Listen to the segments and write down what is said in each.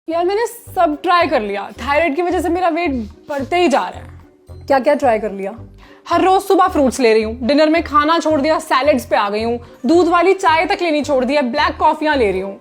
यार मैंने सब ट्राई कर लिया, थायराइड की वजह से मेरा वेट बढ़ते ही जा रहा है। क्या क्या ट्राई कर लिया? हर रोज सुबह फ्रूट्स ले रही हूँ, डिनर में खाना छोड़ दिया, सैलेड्स पे आ गई हूँ, दूध वाली चाय तक लेनी छोड़ दी है, ब्लैक कॉफियां ले रही हूँ।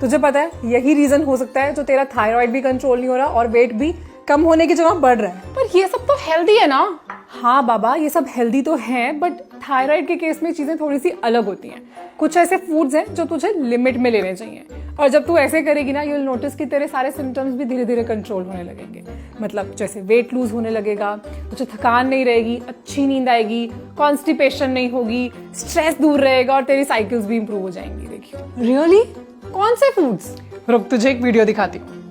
तुझे पता है यही रीजन हो सकता है जो तेरा थायराइड भी कंट्रोल नहीं हो रहा और वेट भी कम होने की जगह बढ़ रहा है। पर ये सब तो हेल्दी है ना? हाँ बाबा, ये सब हेल्दी तो है, बट थायराइड के केस में चीजें थोड़ी सी अलग होती हैं। कुछ ऐसे फूड्स हैं जो तुझे लिमिट में लेने चाहिए, और जब तू ऐसे करेगी ना, यू विल नोटिस कि तेरे सारे सिम्टम्स भी धीरे धीरे कंट्रोल होने लगेंगे। मतलब जैसे वेट लूज होने लगेगा, तुझे थकान नहीं रहेगी, अच्छी नींद आएगी, कॉन्स्टिपेशन नहीं होगी, स्ट्रेस दूर रहेगा और तेरी साइकिल्स भी इंप्रूव हो जाएंगी। देखिए। रियली? कौन से फूड्स? रुक, तुझे एक वीडियो दिखाती हूँ।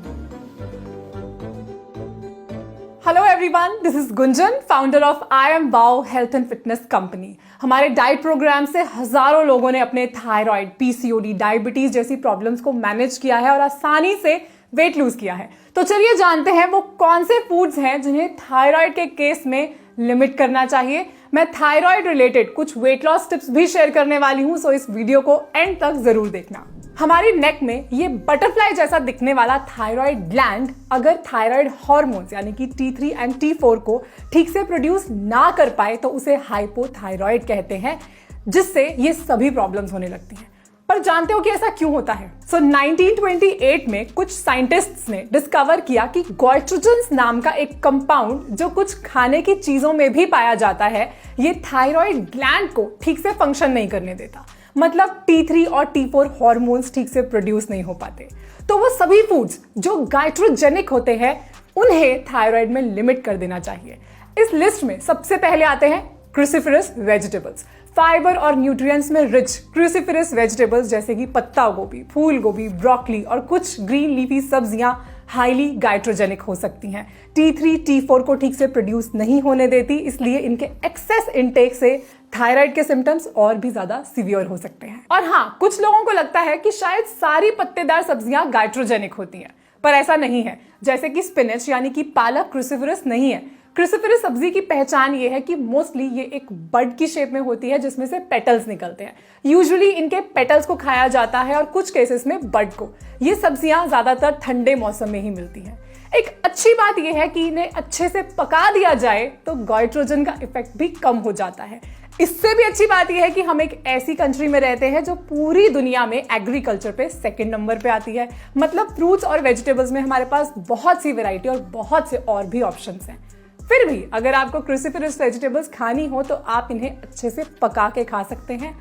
Hello everyone, this is Gunjan, founder of I am wow health and fitness company. हमारे डाइट प्रोग्राम से हजारों लोगों ने अपने थायराइड, पीसीओडी, डायबिटीज जैसी प्रॉब्लम्स को मैनेज किया है और आसानी से वेट लूज किया है। तो चलिए जानते हैं वो कौन से फूड्स हैं जिन्हें थायराइड के केस में लिमिट करना चाहिए। मैं थायराइड रिलेटेड कुछ वेट लॉस टिप्स भी शेयर करने वाली हूं, सो इस वीडियो को एंड तक जरूर देखना। हमारी नेक में ये बटरफ्लाई जैसा दिखने वाला थायराइड ग्लैंड अगर थायराइड हार्मोन्स यानी कि T3 एंड T4 को ठीक से प्रोड्यूस ना कर पाए तो उसे हाइपोथायराइड कहते हैं, जिससे ये सभी प्रॉब्लम्स होने लगती हैं। पर जानते हो कि ऐसा क्यों होता है? 1928 में कुछ साइंटिस्ट्स ने डिस्कवर किया कि गोइट्रोजेंस नाम का एक कंपाउंड जो कुछ खाने की चीजों में भी पाया जाता है, ये थायराइड ग्लैंड को ठीक से फंक्शन नहीं करने देता। मतलब T3 और T4 हार्मोन्स ठीक से प्रोड्यूस नहीं हो पाते। तो वो सभी फूड्स जो गाइट्रोजेनिक होते हैं उन्हें थायराइड में लिमिट कर देना चाहिए। इस लिस्ट में सबसे पहले आते हैं क्रूसिफरस वेजिटेबल्स। फाइबर और न्यूट्रिएंट्स में रिच क्रूसिफरस वेजिटेबल्स जैसे कि पत्ता गोभी, फूल गोभी, ब्रोकली और कुछ ग्रीन लीफी सब्जियां हाईली गाइट्रोजेनिक हो सकती हैं। T3, T4 को ठीक से प्रोड्यूस नहीं होने देती, इसलिए इनके एक्सेस इनटेक से थायराइड के सिम्टम्स और भी ज्यादा सीवियर हो सकते हैं। और हाँ, कुछ लोगों को लगता है कि शायद सारी पत्तेदार सब्जियां गाइट्रोजेनिक होती हैं, पर ऐसा नहीं है। जैसे कि स्पिनच यानी कि पालक क्रूसिफरस नहीं है। क्रूसिफरस सब्जी की पहचान ये है कि मोस्टली ये एक बड की शेप में होती है जिसमें से पेटल्स निकलते हैं। यूजुअली इनके पेटल्स को खाया जाता है और कुछ केसेस में बड को। ये सब्जियां ज्यादातर ठंडे मौसम में ही मिलती हैं। एक अच्छी बात यह है कि इन्हें अच्छे से पका दिया जाए तो गाइट्रोजन का इफेक्ट भी कम हो जाता है। इससे भी अच्छी बात यह है कि हम एक ऐसी कंट्री में रहते हैं जो पूरी दुनिया में एग्रीकल्चर पे सेकंड नंबर पे आती है। मतलब फ्रूट्स और वेजिटेबल्स में हमारे पास बहुत सी वैरायटी और बहुत से और भी ऑप्शंस हैं। फिर भी अगर आपको क्रूसिफरस वेजिटेबल्स खानी हो तो आप इन्हें अच्छे से पका के खा सकते हैं।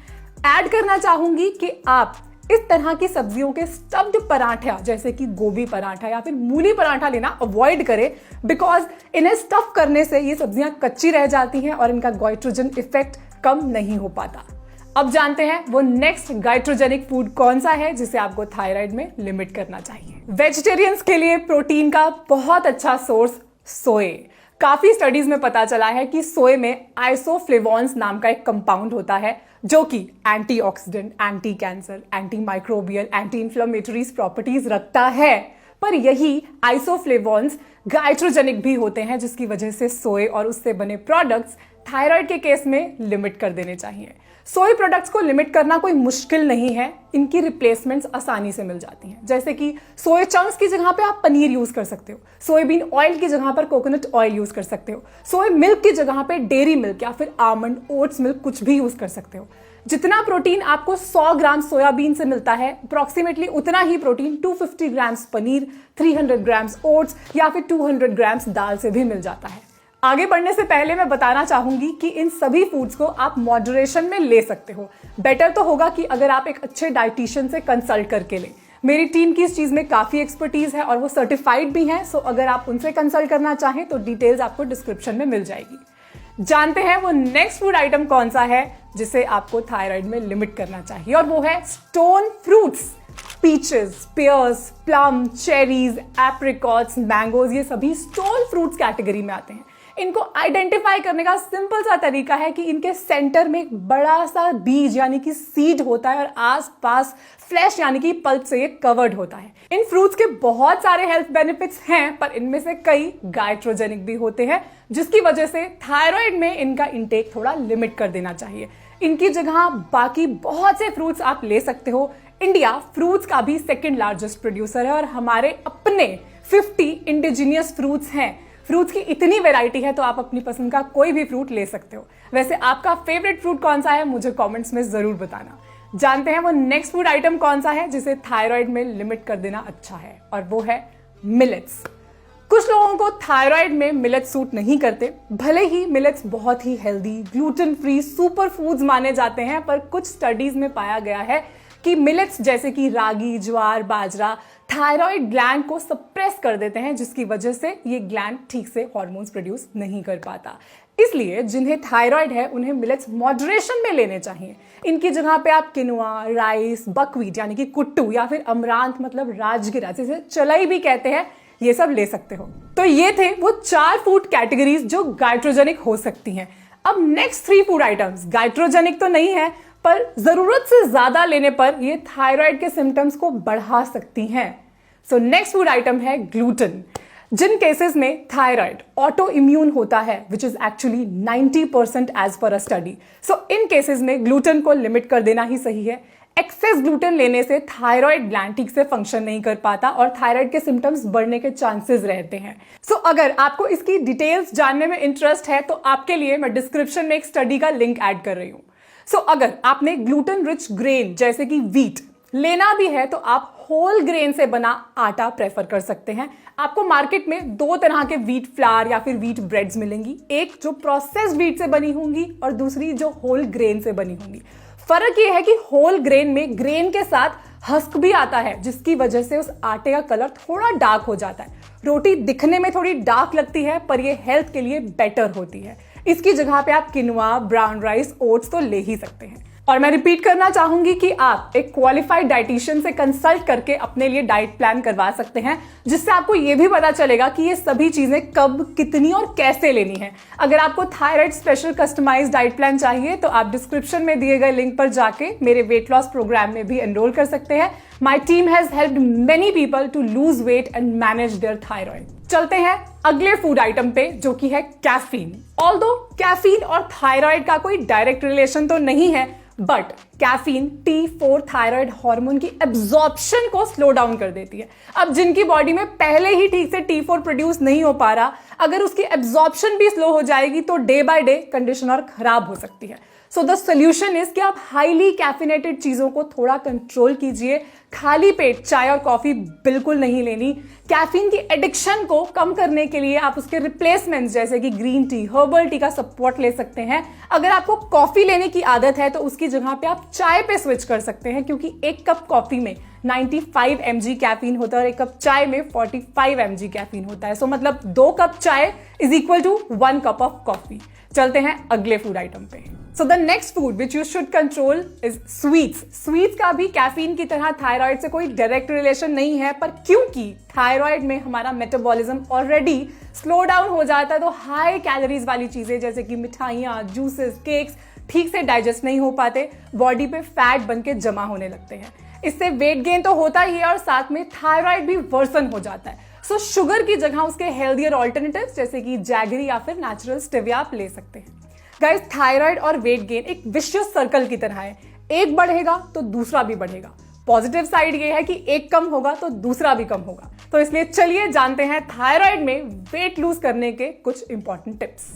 ऐड करना चाहूंगी कि आप इस तरह की सब्जियों के स्टफ्ड पराठा जैसे कि गोभी पराठा या फिर मूली पराठा लेना अवॉइड करें, बिकॉज इन्हें स्टफ करने से ये सब्जियां कच्ची रह जाती हैं और इनका गाइट्रोजन इफेक्ट कम नहीं हो पाता। अब जानते हैं वो नेक्स्ट गाइट्रोजेनिक फूड कौन सा है जिसे आपको थायराइड में लिमिट करना चाहिए। वेजिटेरियंस के लिए प्रोटीन का बहुत अच्छा सोर्स सोए। काफी स्टडीज में पता चला है कि सोए में आइसोफ्लेवोन्स नाम का एक कंपाउंड होता है जो कि antioxidant, anti cancer, anti microbial, anti inflammatory properties रखता है। पर यही आइसोफ्लेवोन्स गाइट्रोजेनिक भी होते हैं, जिसकी वजह से सोए और उससे बने प्रोडक्ट्स थायराइड के केस में लिमिट कर देने चाहिए। सोए प्रोडक्ट्स को लिमिट करना कोई मुश्किल नहीं है, इनकी रिप्लेसमेंट्स आसानी से मिल जाती हैं। जैसे कि सोए चंक्स की जगह पे आप पनीर यूज कर सकते हो, सोयाबीन ऑयल की जगह पर कोकोनट ऑयल यूज कर सकते हो, सोए मिल्क की जगह पे डेयरी मिल्क या फिर आमंड, ओट्स मिल्क कुछ भी यूज कर सकते हो। जितना प्रोटीन आपको 100 ग्राम सोयाबीन से मिलता है, अप्रोक्सीमेटली उतना ही protein 250 grams paneer, 300 grams oats या फिर 200 ग्राम्स दाल से भी मिल जाता है। आगे बढ़ने से पहले मैं बताना चाहूंगी कि इन सभी फूड्स को आप मॉडरेशन में ले सकते हो। बेटर तो होगा कि अगर आप एक अच्छे डाइटिशियन से कंसल्ट करके लें। मेरी टीम की इस चीज में काफी एक्सपर्टीज है और वो सर्टिफाइड भी हैं, सो अगर आप उनसे कंसल्ट करना चाहें तो डिटेल्स आपको डिस्क्रिप्शन में मिल जाएगी। जानते हैं वो नेक्स्ट फूड आइटम कौन सा है जिसे आपको थायराइड में लिमिट करना चाहिए, और वो है stone fruits. Peaches, pears, plum, cherries, apricots, mangoes, ये सभी स्टोन फ्रूट्स कैटेगरी में आते हैं। इनको आइडेंटिफाई करने का सिंपल सा तरीका है कि इनके सेंटर में एक बड़ा सा बीज यानी कि सीड होता है और आसपास फ्लैश यानी कि पल्प से ये कवर्ड होता है। इन फ्रूट्स के बहुत सारे हेल्थ बेनिफिट्स हैं, पर इनमें से कई गाइट्रोजेनिक भी होते हैं, जिसकी वजह से थायराइड में इनका इंटेक थोड़ा लिमिट कर देना चाहिए। इनकी जगह बाकी बहुत से फ्रूट्स आप ले सकते हो। इंडिया फ्रूट्स का भी सेकंड लार्जेस्ट प्रोड्यूसर है और हमारे अपने अपने 50 इंडिजिनियस फ्रूट्स हैं। फ्रूट्स की इतनी वैरायटी है तो आप अपनी पसंद का कोई भी फ्रूट ले सकते हो। वैसे आपका फेवरेट फ्रूट कौन सा है मुझे कमेंट्स में जरूर बताना। जानते हैं वो नेक्स्ट फूड आइटम कौन सा है जिसे थायराइड में लिमिट कर देना अच्छा है, और वो है मिलेट्स। कुछ लोगों को थायराइड में मिलेट्स सूट नहीं करते। भले ही मिलेट्स बहुत ही healthy, gluten free super foods माने जाते हैं, पर कुछ स्टडीज में पाया गया है कि मिलेट्स जैसे कि रागी, ज्वार, बाजरा थायराइड ग्लैंड को सप्रेस कर देते हैं, जिसकी वजह से ये ग्लैंड ठीक से हार्मोन्स प्रोड्यूस नहीं कर पाता। इसलिए जिन्हें थायराइड है उन्हें मिलेट्स मॉडरेशन में लेने चाहिए। इनकी जगह पे आप किनुआ, राइस, बकव्हीट यानी कि कुट्टू या फिर अमरांत मतलब राजगिरा जिसे चलाई भी कहते हैं, ये सब ले सकते हो। तो ये थे वो 4 फूड कैटेगरीज जो गाइट्रोजेनिक हो सकती हैं। अब नेक्स्ट 3 फूड आइटम्स गाइट्रोजेनिक तो नहीं है, पर जरूरत से ज्यादा लेने पर ये थायराइड के सिम्टम्स को बढ़ा सकती हैं। सो नेक्स्ट फूड आइटम है ग्लूटेन। जिन केसेस में थायराइड ऑटो इम्यून होता है, which is actually 90% as per a study, so in cases में ग्लूटेन को लिमिट कर देना ही सही है। एक्सेस ग्लूटेन लेने से थायराइड ग्लैंड ठीक से फंक्शन नहीं कर पाता और थायराइड के सिम्टम्स बढ़ने के चांसेस रहते हैं। सो अगर आपको इसकी डिटेल्स जानने में इंटरेस्ट है तो आपके लिए मैं डिस्क्रिप्शन में एक स्टडी का लिंक ऐड कर रही हूं। सो अगर आपने ग्लूटेन रिच ग्रेन जैसे कि व्हीट लेना भी है तो आप होल ग्रेन से बना आटा प्रेफर कर सकते हैं। आपको मार्केट में 2 तरह के व्हीट फ्लावर या फिर व्हीट ब्रेड्स मिलेंगी, एक जो प्रोसेस्ड व्हीट से बनी होंगी और दूसरी जो होल ग्रेन से बनी होंगी। फर्क यह है कि होल ग्रेन में ग्रेन के साथ हस्क भी आता है, जिसकी वजह से उस आटे का कलर थोड़ा डार्क हो जाता है। रोटी दिखने में थोड़ी डार्क लगती है पर यह हेल्थ के लिए बेटर होती है। इसकी जगह पे आप किनुआ, ब्राउन राइस, ओट्स तो ले ही सकते हैं। और मैं रिपीट करना चाहूंगी कि आप एक क्वालिफाइड डाइटिशियन से कंसल्ट करके अपने लिए डाइट प्लान करवा सकते हैं, जिससे आपको यह भी पता चलेगा कि ये सभी चीजें कब, कितनी और कैसे लेनी है। अगर आपको thyroid special customised diet plan चाहिए तो आप डिस्क्रिप्शन में दिए गए लिंक पर जाके मेरे वेट लॉस प्रोग्राम में भी एनरोल कर सकते हैं। My team has helped many people to lose weight and manage their thyroid. चलते हैं अगले फूड आइटम पे जो कि है कैफीन। ऑल्दो कैफीन और थायराइड का कोई डायरेक्ट रिलेशन तो नहीं है, but caffeine T4 thyroid hormone की एब्जॉर्प्शन को स्लो डाउन कर देती है। अब जिनकी बॉडी में पहले ही ठीक से T4 प्रोड्यूस नहीं हो पा रहा, अगर उसकी एब्जॉर्प्शन भी स्लो हो जाएगी तो डे बाय डे कंडीशन और खराब हो सकती है। सो द सोल्यूशन इज कि आप हाईली कैफिनेटेड चीजों को थोड़ा कंट्रोल कीजिए। खाली पेट चाय और कॉफी बिल्कुल नहीं लेनी। कैफीन की एडिक्शन को कम करने के लिए आप उसके रिप्लेसमेंट्स जैसे कि ग्रीन टी, हर्बल टी का सपोर्ट ले सकते हैं। अगर आपको कॉफी लेने की आदत है तो उसकी जगह पे आप चाय पे स्विच कर सकते हैं, क्योंकि 1 कप कॉफी में 95 mg कैफीन होता है और 1 कप चाय में 45 mg कैफीन होता है। सो मतलब 2 कप चाय is equal to 1 cup of coffee. चलते हैं अगले फूड आइटम पे। So the next food which you should control is sweets. Sweets का भी कैफीन की तरह थायराइड से कोई डायरेक्ट रिलेशन नहीं है, पर क्योंकि थायराइड में हमारा मेटाबॉलिज्म ऑलरेडी स्लो डाउन हो जाता है तो हाई कैलोरीज वाली चीजें जैसे कि मिठाइयाँ, जूसेस, केक्स ठीक से डाइजेस्ट नहीं हो पाते, बॉडी पे फैट बन के जमा होने लगते हैं। इससे वेट गेन तो होता ही है और साथ में थायराइड भी वर्सन हो जाता है। सो शुगर की जगह उसके हेल्दियर ऑल्टरनेटिव्स जैसे कि जैगरी या फिर नेचुरल स्टेविया आप ले सकते हैं। गाइस, थायराइड और वेट गेन एक विशियस सर्कल की तरह है, एक बढ़ेगा तो दूसरा भी बढ़ेगा। पॉजिटिव साइड ये है कि एक कम होगा तो दूसरा भी कम होगा। तो इसलिए चलिए जानते हैं थायराइड में वेट लूज करने के कुछ important tips.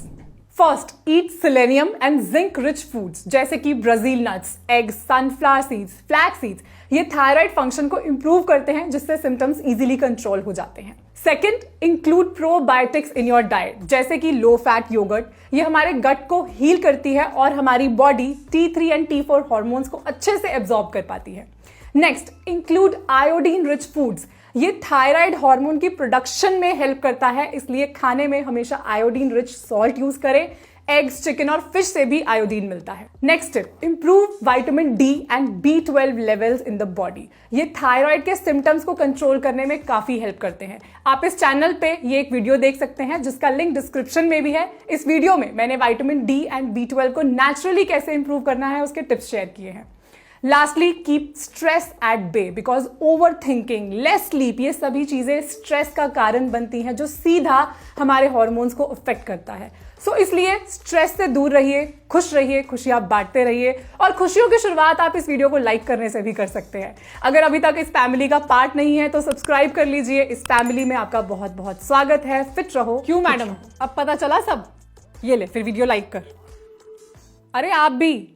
First, eat selenium and zinc rich foods जैसे कि Brazil nuts, eggs, sunflower seeds, flax seeds. ये थायराइड फंक्शन को इंप्रूव करते हैं, जिससे सिम्टम्स इजीली कंट्रोल हो जाते हैं। Second, include probiotics in your diet जैसे कि लो फैट योगर्ट। ये हमारे गट को हील करती है और हमारी body T3 and T4 hormones को अच्छे से एब्जॉर्ब कर पाती है। Next, include iodine rich foods. ये थायराइड हार्मोन की प्रोडक्शन में हेल्प करता है, इसलिए खाने में हमेशा आयोडीन रिच सॉल्ट यूज करें। एग्स, चिकन और फिश से भी आयोडीन मिलता है। Next tip, improve vitamin D and B12 levels in the body. ये थायराइड के सिम्टम्स को कंट्रोल करने में काफी हेल्प करते हैं। आप इस चैनल पे ये एक वीडियो देख सकते हैं जिसका लिंक डिस्क्रिप्शन में भी है। इस वीडियो में मैंने विटामिन डी एंड B12 को नेचुरली कैसे इंप्रूव करना है उसके टिप्स शेयर किए हैं। Lastly, keep stress at bay because overthinking, less sleep, ये सभी चीजें स्ट्रेस का कारण बनती हैं जो सीधा हमारे हॉर्मोन्स को अफेक्ट करता है। सो इसलिए स्ट्रेस से दूर रहिए, खुश रहिए, खुशियां बांटते रहिए और खुशियों की शुरुआत आप इस वीडियो को लाइक करने से भी कर सकते हैं। अगर अभी तक इस फैमिली का पार्ट नहीं है तो सब्सक्राइब कर लीजिए। इस फैमिली में आपका बहुत बहुत स्वागत है। फिट रहो। क्यों मैडम, अब पता चला सब? ये ले, फिर वीडियो लाइक कर। अरे आप भी।